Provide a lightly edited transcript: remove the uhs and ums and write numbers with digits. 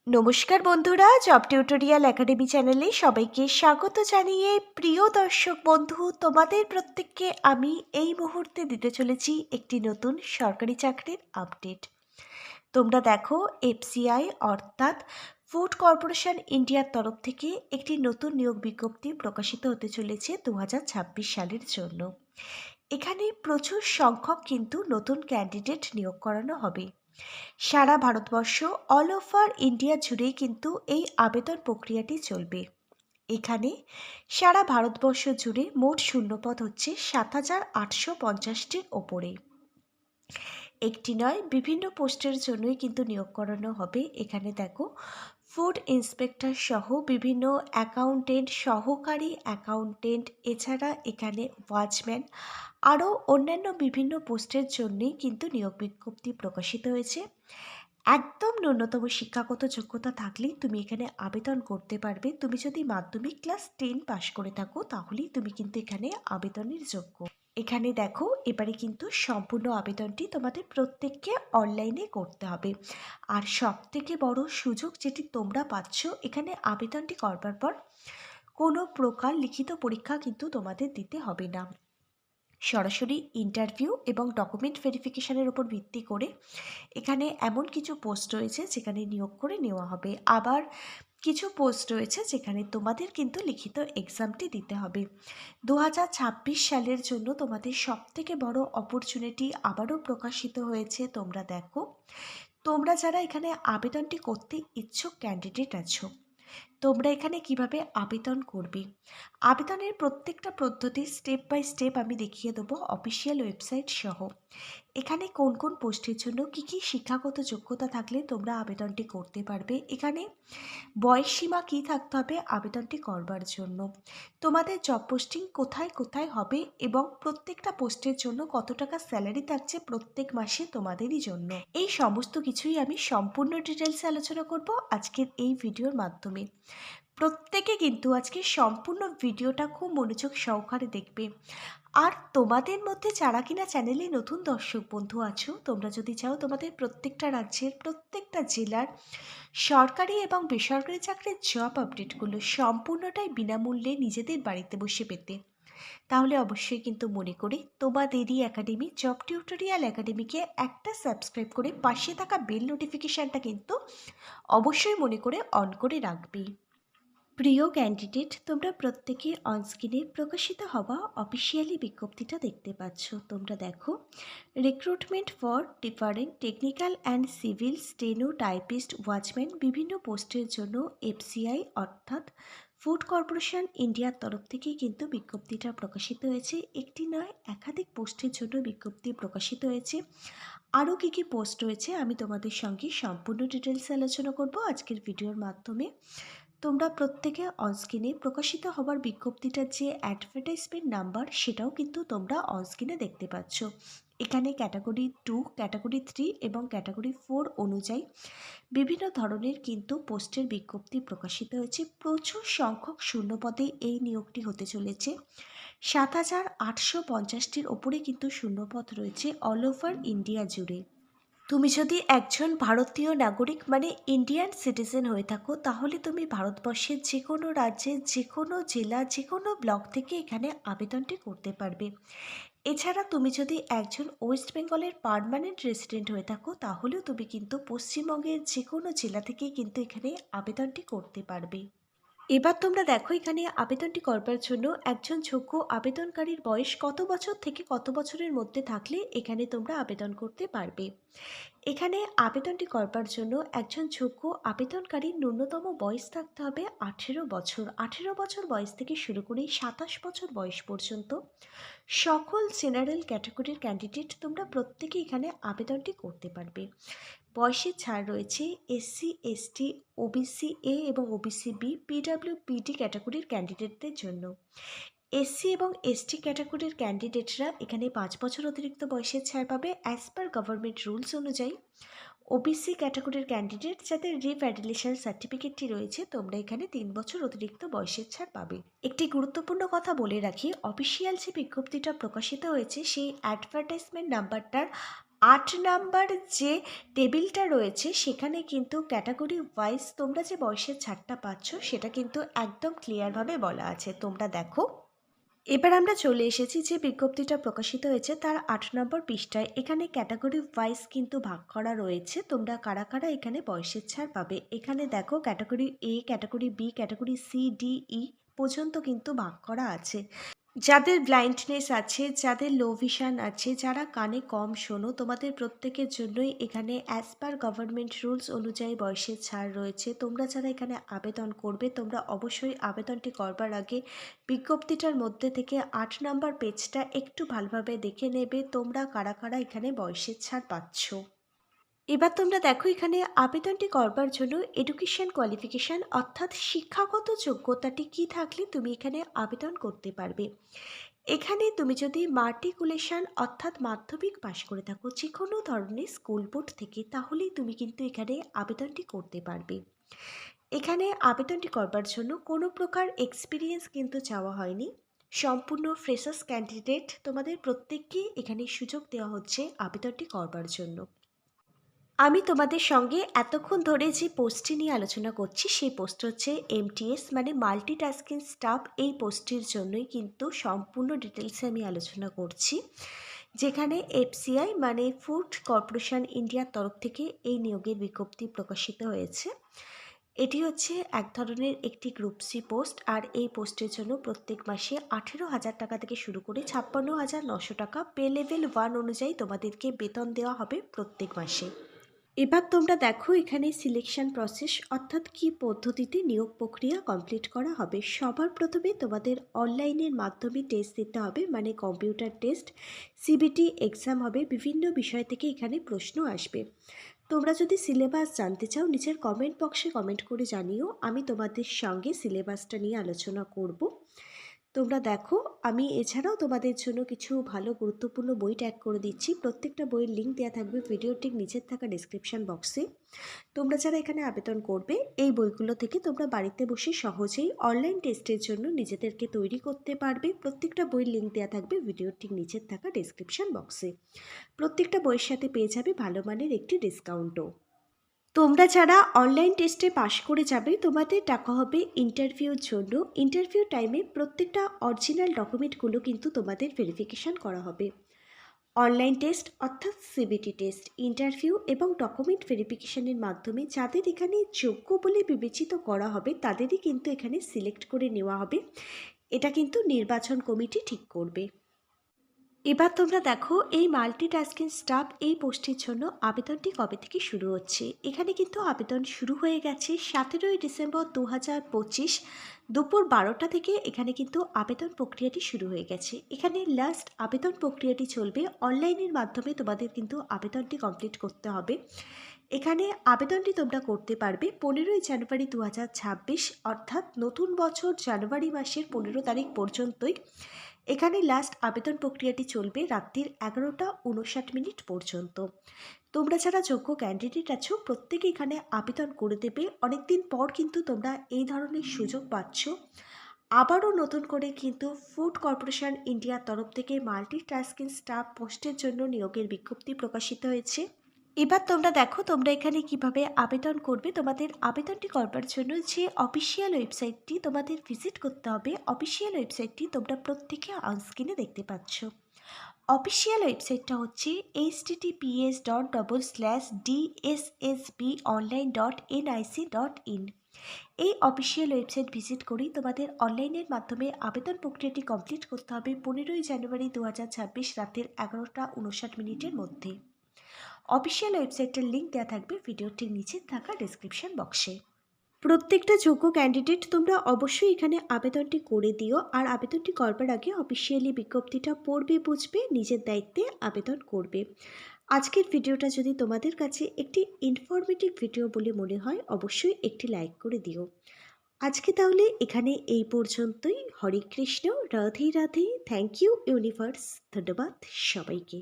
নমস্কার বন্ধুরা, job tutorial academy চ্যানেলে সবাইকে স্বাগত জানিয়ে প্রিয় দর্শক বন্ধু, তোমাদের প্রত্যেককে আমি এই মুহূর্তে দিতে চলেছি একটি নতুন সরকারি চাকরির আপডেট। তোমরা দেখো, এফসিআই অর্থাৎ ফুড কর্পোরেশন ইন্ডিয়ার তরফ থেকে একটি নতুন নিয়োগ বিজ্ঞপ্তি প্রকাশিত হতে চলেছে 2026 সালের জন্য। এখানে প্রচুর সংখ্যক কিন্তু নতুন ক্যান্ডিডেট নিয়োগ করানো হবে। সারা ভারতবর্ষ, অল ওভার ইন্ডিয়া জুড়েই কিন্তু এই আবেদন প্রক্রিয়াটি চলবে। এখানে সারা ভারতবর্ষ জুড়ে মোট শূন্যপদ হচ্ছে 7,850টির ওপরে। একটি নয়, বিভিন্ন পোস্টের জন্যই কিন্তু নিয়োগ করানো হবে। এখানে দেখো, ফুড ইন্সপেক্টর সহ বিভিন্ন অ্যাকাউন্টেন্ট, সহকারী অ্যাকাউন্টেন্ট, এছাড়া এখানে ওয়াচম্যান, আরও অন্যান্য বিভিন্ন পোস্টের জন্যই কিন্তু নিয়োগ বিজ্ঞপ্তি প্রকাশিত হয়েছে। একদম ন্যূনতম শিক্ষাগত যোগ্যতা থাকলেই তুমি এখানে আবেদন করতে পারবে। তুমি যদি মাধ্যমিক ক্লাস 10 পাশ করে থাকো তাহলেই তুমি কিন্তু এখানে আবেদনের যোগ্য। এখানে দেখো, এবারে কিন্তু সম্পূর্ণ আবেদনটি তোমাদের প্রত্যেককে অনলাইনে করতে হবে। আর সব থেকে বড় সুযোগ যেটি তোমরা পাচ্ছ, এখানে আবেদনটি করবার পর কোনো প্রকার লিখিত পরীক্ষা কিন্তু তোমাদের দিতে হবে না। সরাসরি ইন্টারভিউ এবং ডকুমেন্ট ভেরিফিকেশনের উপর ভিত্তি করে এখানে এমন কিছু পোস্ট রয়েছে যেখানে নিয়োগ করে নেওয়া হবে। আবার কিছু পোস্ট রয়েছে যেখানে তোমাদের কিন্তু লিখিত এক্সামটি দিতে হবে। 2026 সালের জন্য তোমাদের সবথেকে বড় অপরচুনিটি আবারও প্রকাশিত হয়েছে। তোমরা দেখো, তোমরা যারা এখানে আবেদনটি করতে ইচ্ছুক ক্যান্ডিডেট আছো, তোমরা এখানে কিভাবে আবেদন করবে, আবেদনের প্রত্যেকটা পদ্ধতি স্টেপ বাই স্টেপ আমি দেখিয়ে দেবো অফিসিয়াল ওয়েবসাইট সহ। এখানে কোন কোন পোস্টের জন্য কী কী শিক্ষাগত যোগ্যতা থাকলে তোমরা আবেদনটি করতে পারবে, এখানে বয়সসীমা কী থাকতে হবে আবেদনটি করবার জন্য, তোমাদের জব পোস্টিং কোথায় কোথায় হবে এবং প্রত্যেকটা পোস্টের জন্য কত টাকা স্যালারি থাকছে প্রত্যেক মাসে তোমাদেরই জন্য, এই সমস্ত কিছুই আমি সম্পূর্ণ ডিটেলসে আলোচনা করব আজকের এই ভিডিওর মাধ্যমে। প্রত্যেকে কিন্তু আজকে সম্পূর্ণ ভিডিওটা খুব মনোযোগ সহকারে দেখবে। আর তোমাদের মধ্যে যারা কিনা চ্যানেলে নতুন দর্শক বন্ধু আছো, তোমরা যদি চাও তোমাদের প্রত্যেকটা রাজ্যের প্রত্যেকটা জেলার সরকারি এবং বেসরকারি চাকরির জব আপডেটগুলো সম্পূর্ণটাই বিনামূল্যে নিজেদের বাড়িতে বসে পেতে, তাহলে অবশ্যই কিন্তু মনে করে তোমাদেরই একাডেমি জব টিউটোরিয়াল একাডেমিকে একটা সাবস্ক্রাইব করে পাশে থাকা বেল নোটিফিকেশানটা কিন্তু অবশ্যই মনে করে অন করে রাখবে। প্রিয় ক্যান্ডিডেট, তোমরা প্রত্যেকে অনস্ক্রিনে প্রকাশিত হওয়া অফিসিয়ালি বিজ্ঞপ্তিটা দেখতে পাচ্ছ। তোমরা দেখো, recruitment for different technical and civil steno typist watchman, বিভিন্ন পোস্টের জন্য এফসিআই অর্থাৎ ফুড কর্পোরেশন ইন্ডিয়ার তরফ থেকেই কিন্তু বিজ্ঞপ্তিটা প্রকাশিত হয়েছে। একটি নয়, একাধিক পোস্টের জন্য বিজ্ঞপ্তি প্রকাশিত হয়েছে। আরও কী কী পোস্ট রয়েছে আমি তোমাদের সঙ্গে সম্পূর্ণ ডিটেলসে আলোচনা করব আজকের ভিডিওর মাধ্যমে। তোমরা প্রত্যেকে অনস্ক্রিনে প্রকাশিত হবার বিজ্ঞপ্তিটার যে অ্যাডভার্টাইজমেন্ট নাম্বার, সেটাও কিন্তু তোমরা অনস্ক্রিনে দেখতে পাচ্ছ। এখানে ক্যাটাগরি 2, ক্যাটাগরি 3 এবং ক্যাটাগরি 4 অনুযায়ী বিভিন্ন ধরনের কিন্তু পোস্টের বিজ্ঞপ্তি প্রকাশিত হয়েছে। প্রচুর সংখ্যক শূন্যপদে এই নিয়োগটি হতে চলেছে। 7,850টির ওপরে কিন্তু শূন্যপদ রয়েছে অল ওভার ইন্ডিয়া জুড়ে। তুমি যদি একজন ভারতীয় নাগরিক মানে ইন্ডিয়ান সিটিজেন হয়ে থাকো, তাহলে তুমি ভারতবর্ষের যে কোনো রাজ্যের যে কোনো জেলা যে কোনো ব্লক থেকে এখানে আবেদনটি করতে পারবে। এছাড়া তুমি যদি একজন ওয়েস্ট বেঙ্গলের পার্মানেন্ট রেসিডেন্ট হয়ে থাকো, তাহলেও তুমি কিন্তু পশ্চিমবঙ্গের যে কোনো জেলা থেকেই কিন্তু এখানে আবেদনটি করতে পারবে। এবার তোমরা দেখো, এখানে আবেদনটি করবার জন্য একজন যোগ্য আবেদনকারীর বয়স কত বছর থেকে কত বছরের মধ্যে থাকলে এখানে তোমরা আবেদন করতে পারবে। এখানে আবেদনটি করবার জন্য একজন যোগ্য আবেদনকারীর ন্যূনতম বয়স থাকতে হবে 18 বছর। 18 বছর বয়স থেকে শুরু করে 27 বছর বয়স পর্যন্ত সকল জেনারেল ক্যাটাগরির ক্যান্ডিডেট তোমরা প্রত্যেকে এখানে আবেদনটি করতে পারবে। বয়সের ছাড় রয়েছে এসসি, এসটি, ওবিসি এ এবং ওবিসি বি, পিডব্লিউপিডি ক্যাটাগরির ক্যান্ডিডেটদের জন্য। এসসি এবং এসটি ক্যাটাগরির ক্যান্ডিডেটরা এখানে 5 বছর অতিরিক্ত বয়সের ছাড় পাবে অ্যাজ পার গভর্নমেন্ট রুলস অনুযায়ী। ওবিসি ক্যাটাগরির ক্যান্ডিডেট যাদের রিভ্যালিডেশন সার্টিফিকেটটি রয়েছে, তোমরা এখানে 3 বছর অতিরিক্ত বয়সের ছাড় পাবে। একটি গুরুত্বপূর্ণ কথা বলে রাখি, অফিসিয়াল যে বিজ্ঞপ্তিটা প্রকাশিত হয়েছে সেই অ্যাডভার্টাইজমেন্ট নাম্বারটার 8 নাম্বার যে টেবিলটা রয়েছে সেখানে কিন্তু ক্যাটাগরি ওয়াইজ তোমরা যে বয়সের ছাড়টা পাচ্ছ সেটা কিন্তু একদম ক্লিয়ারভাবে বলা আছে। তোমরা দেখো, এবার আমরা চলে এসেছি যে বিজ্ঞপ্তিটা প্রকাশিত হয়েছে তার 8 নম্বর পৃষ্ঠায়। এখানে ক্যাটাগরি ওয়াইজ কিন্তু ভাগ করা রয়েছে, তোমরা কারা কারা এখানে বয়সের ছাড় পাবে। এখানে দেখো category A, category B, category C, D, E পর্যন্ত কিন্তু ভাগ করা আছে। যাদের ব্লাইন্ডনেস আছে, যাদের লো ভিশন আছে, যারা কানে কম শোনো, তোমাদের প্রত্যেকের জন্যই এখানে অ্যাজ পার গভর্নমেন্ট রুলস অনুযায়ী বয়সের ছাড় রয়েছে। তোমরা যারা এখানে আবেদন করবে তোমরা অবশ্যই আবেদনটি করবার আগে বিজ্ঞপ্তিটার মধ্যে থেকে 8 নাম্বার পেজটা একটু ভালোভাবে দেখে নেবে তোমরা কারা কারা এখানে বয়সের ছাড় পাচ্ছ। এবার তোমরা দেখো এখানে আবেদনটি করবার জন্য এডুকেশন কোয়ালিফিকেশান অর্থাৎ শিক্ষাগত যোগ্যতাটি কি থাকলে তুমি এখানে আবেদন করতে পারবে। এখানে তুমি যদি মাট্রিকুলেশন অর্থাৎ মাধ্যমিক পাশ করে থাকো যে কোনো ধরনের স্কুল বোর্ড থেকে, তাহলেই তুমি কিন্তু এখানে আবেদনটি করতে পারবে। এখানে আবেদনটি করবার জন্য কোনো প্রকার এক্সপিরিয়েন্স কিন্তু চাওয়া হয়নি, সম্পূর্ণ ফ্রেশার্স ক্যান্ডিডেট তোমাদের প্রত্যেককে এখানে সুযোগ দেওয়া হচ্ছে আবেদনটি করবার জন্য। আমি তোমাদের সঙ্গে এতক্ষণ ধরে যে পোস্টটি নিয়ে আলোচনা করছি সেই পোস্ট হচ্ছে MTS মানে মাল্টিটাস্কিং স্টাফ। এই পোস্টটির জন্যই কিন্তু সম্পূর্ণ ডিটেলসে আমি আলোচনা করছি, যেখানে FCI মানে ফুড কর্পোরেশন ইন্ডিয়ার তরফ থেকে এই নিয়োগের বিজ্ঞপ্তি প্রকাশিত হয়েছে। এটি হচ্ছে এক ধরনের একটি গ্রুপ সি পোস্ট, আর এই পোস্টের জন্য প্রত্যেক মাসে 18,000 টাকা থেকে শুরু করে 56,900 টাকা পে লেভেল 1 অনুযায়ী তোমাদেরকে বেতন দেওয়া হবে প্রত্যেক মাসে। এবার তোমরা দেখো এখানে সিলেকশন প্রসেস অর্থাৎ কি পদ্ধতিতে নিয়োগ প্রক্রিয়া কমপ্লিট করা হবে। সবার প্রথমে তোমাদের অনলাইনের মাধ্যমে টেস্ট দিতে হবে, মানে কম্পিউটার টেস্ট, CBT এক্সাম হবে। বিভিন্ন বিষয় থেকে এখানে প্রশ্ন আসবে। তোমরা যদি সিলেবাস জানতে চাও নিচের কমেন্ট বক্সে কমেন্ট করে জানিও, আমি তোমাদের সঙ্গে সিলেবাসটা নিয়ে আলোচনা করব। তোমরা দেখো আমি এছাড়াও তোমাদের জন্য কিছু ভালো গুরুত্বপূর্ণ বই ট্যাগ করে দিচ্ছি। প্রত্যেকটা বইয়ের লিঙ্ক দেওয়া থাকবে ভিডিওটির নিচের থাকা ডেসক্রিপশন বক্সে। তোমরা যারা এখানে আবেদন করবে এই বইগুলো থেকে তোমরা বাড়িতে বসে সহজেই অনলাইন টেস্টের জন্য নিজেদেরকে তৈরি করতে পারবে। প্রত্যেকটা বইয়ের লিঙ্ক দেওয়া থাকবে ভিডিওটির নিচের থাকা ডেসক্রিপশন বক্সে। প্রত্যেকটা বইয়ের সাথে পেয়ে যাবে ভালো মানের একটি ডিসকাউন্টও। তোমরা যারা অনলাইন টেস্টে পাশ করে যাবে তোমাদের টাকা হবে ইন্টারভিউর জন্য। ইন্টারভিউ টাইমে প্রত্যেকটা অরিজিনাল ডকুমেন্টগুলো কিন্তু তোমাদের ভেরিফিকেশান করা হবে। অনলাইন টেস্ট অর্থাৎ CBT টেস্ট, ইন্টারভিউ এবং ডকুমেন্ট ভেরিফিকেশানের মাধ্যমে যাদের এখানে যোগ্য বলে বিবেচিত করা হবে তাদেরই কিন্তু এখানে সিলেক্ট করে নেওয়া হবে। এটা কিন্তু নির্বাচন কমিটি ঠিক করবে। এবার তোমরা দেখো এই মাল্টিটাস্কিং স্টাফ এই পোস্টের জন্য আবেদনটি কবে থেকে শুরু হচ্ছে। এখানে কিন্তু আবেদন শুরু হয়ে গেছে 17ই ডিসেম্বর 2025 দুপুর 12টা থেকে। এখানে কিন্তু আবেদন প্রক্রিয়াটি শুরু হয়ে গেছে। এখানে লাস্ট আবেদন প্রক্রিয়াটি চলবে অনলাইনের মাধ্যমে, তোমাদের কিন্তু আবেদনটি কমপ্লিট করতে হবে। এখানে আবেদনটি তোমরা করতে পারবে 15ই জানুয়ারি 2026 অর্থাৎ নতুন বছর জানুয়ারি মাসের 15 তারিখ পর্যন্তই। এখানে লাস্ট আবেদন প্রক্রিয়াটি চলবে রাত্রির 11:59 পর্যন্ত। তোমরা যারা যোগ্য ক্যান্ডিডেট আছো প্রত্যেকে এখানে আবেদন করে দেবে। অনেকদিন পর কিন্তু তোমরা এই ধরনের সুযোগ পাচ্ছ। আবারও নতুন করে কিন্তু ফুড কর্পোরেশন ইন্ডিয়ার তরফ থেকে মাল্টিটাস্কিং স্টাফ পোস্টের জন্য নিয়োগের বিজ্ঞপ্তি প্রকাশিত হয়েছে। এবার তোমরা দেখো তোমরা এখানে কিভাবে আবেদন করবে। তোমাদের আবেদনটি করবার জন্য যে অফিসিয়াল ওয়েবসাইটটি তোমাদের ভিজিট করতে হবে, অফিসিয়াল ওয়েবসাইটটি তোমরা প্রত্যেকে অনস্ক্রিনে দেখতে পাচ্ছ। অফিসিয়াল ওয়েবসাইটটা হচ্ছে https://dssbonline.nic.in। এই অফিসিয়াল ওয়েবসাইট ভিজিট করেই তোমাদের অনলাইনের মাধ্যমে আবেদন প্রক্রিয়াটি কমপ্লিট করতে হবে 15ই জানুয়ারি 2026 রাতের 11:59 মধ্যে। অফিসিয়াল ওয়েবসাইটের লিঙ্ক দেওয়া থাকবে ভিডিওটির নিচে থাকা ডেসক্রিপশন বক্সে। প্রত্যেকটা যোগ্য ক্যান্ডিডেট তোমরা অবশ্যই এখানে আবেদনটি করে দিও, আর আবেদনটি করবার আগে অফিসিয়ালি বিজ্ঞপ্তিটা পড়বে, বুঝবে, নিজের দায়িত্বে আবেদন করবে। আজকের ভিডিওটা যদি তোমাদের কাছে একটি ইনফরমেটিভ ভিডিও বলে মনে হয় অবশ্যই একটি লাইক করে দিও। আজকে তাহলে এখানে এই পর্যন্তই। Hare Krishna, Radhe Radhe, thank you universe, ধন্যবাদ সবাইকে।